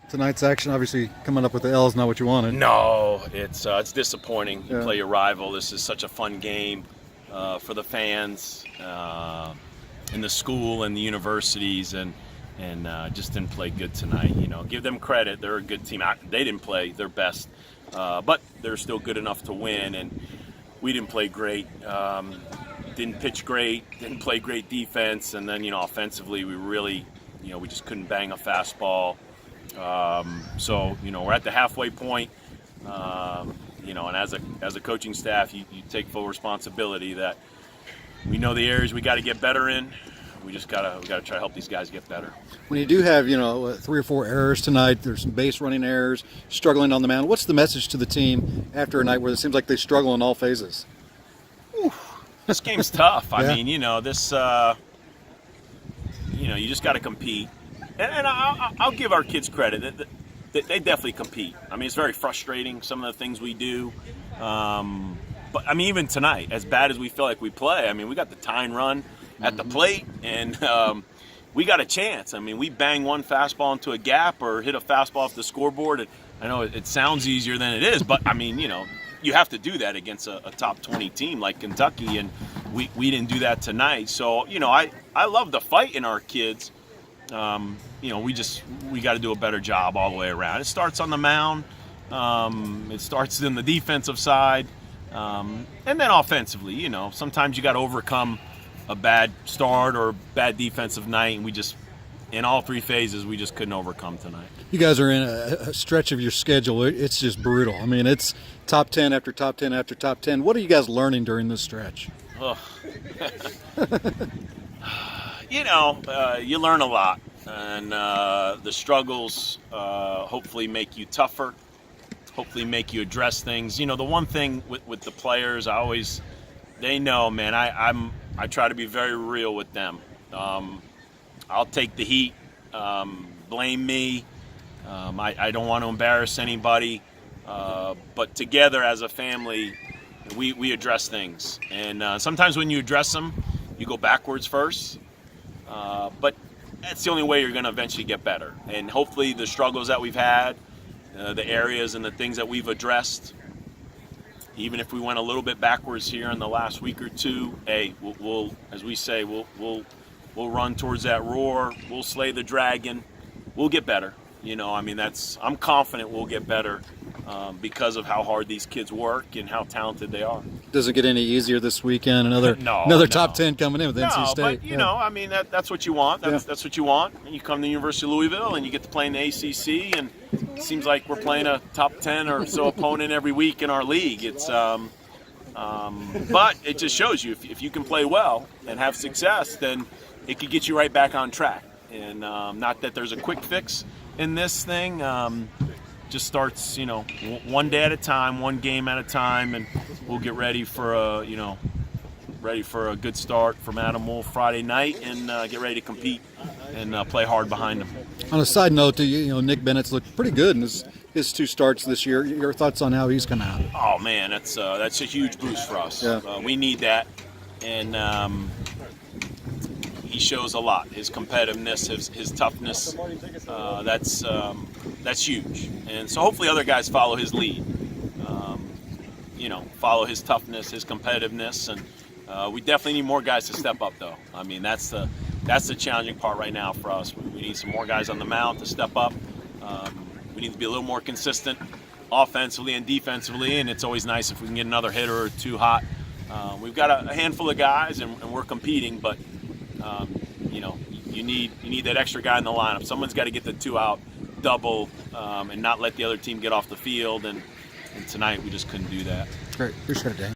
Tonight's action, obviously, coming up with the L is not what you wanted. No, it's disappointing. You Yeah. play your rival. This is such a fun game for the fans, in the school and the universities, and just didn't play good tonight. You know, give them credit. They're a good team. They didn't play their best, but they're still good enough to win. And we didn't play great. Didn't pitch great. Didn't play great defense. And then offensively, we really, we just couldn't bang a fastball. So we're at the halfway point, and as a coaching staff, you take full responsibility that we know the areas we got to get better in. We gotta try to help these guys get better. When you do have, 3 or 4 errors tonight, there's some base running errors, struggling on the mound. What's the message to the team after a night where it seems like they struggle in all phases? This game's tough. Yeah. I mean, this, you just got to compete. And I'll give our kids credit. They definitely compete. I mean, it's very frustrating, some of the things we do. But, I mean, even tonight, as bad as we feel like we play, I mean, we got the tying run at the plate, and we got a chance. I mean, we bang one fastball into a gap or hit a fastball off the scoreboard. And I know it sounds easier than it is, but, I mean, you have to do that against a top 20 team like Kentucky, and we didn't do that tonight. So, I love the fight in our kids. We got to do a better job all the way around. It starts on the mound. It starts in the defensive side. And then offensively, sometimes you got to overcome a bad start or bad defensive night. And in all 3 phases, we just couldn't overcome tonight. You guys are in a stretch of your schedule. It's just brutal. I mean, it's top 10 after top 10 after top 10. What are you guys learning during this stretch? Oh. You learn a lot, and the struggles hopefully make you tougher, hopefully make you address things. The one thing with the players, they know, man, I try to be very real with them. I'll take the heat, blame me. I don't want to embarrass anybody, but together as a family, we address things. And sometimes when you address them, you go backwards first. But that's the only way you're going to eventually get better. And hopefully the struggles that we've had, the areas and the things that we've addressed, even if we went a little bit backwards here in the last week or two, we'll as we say, we'll run towards that roar. We'll slay the dragon. We'll get better. I'm confident we'll get better because of how hard these kids work and how talented they are. Doesn't get any easier this weekend. Another top 10 coming in with NC State. But that's what you want. That's what you want. You come to the University of Louisville and you get to play in the ACC, and it seems like we're playing a top 10 or so opponent every week in our league. It's but it just shows you if you can play well and have success, then it could get you right back on track. And not that there's a quick fix in this thing. Just starts, one day at a time, one game at a time, and we'll get ready for a good start from Adam Wolf Friday night, and get ready to compete and play hard behind them. On a side note, Nick Bennett's looked pretty good in his 2 starts this year. Your thoughts on how he's come out? Oh man, that's a huge boost for us. Yeah. We need that, and he shows a lot. His competitiveness, his toughness, that's huge. And so hopefully other guys follow his lead. Follow his toughness, his competitiveness, and we definitely need more guys to step up, though. I mean, that's the challenging part right now for us. We need some more guys on the mound to step up. We need to be a little more consistent offensively and defensively, and it's always nice if we can get another hitter or 2 hot. We've got a handful of guys, and we're competing, but you need that extra guy in the lineup. Someone's got to get the 2 out double and not let the other team get off the field. And tonight we just couldn't do that. Great. Appreciate it, Dan.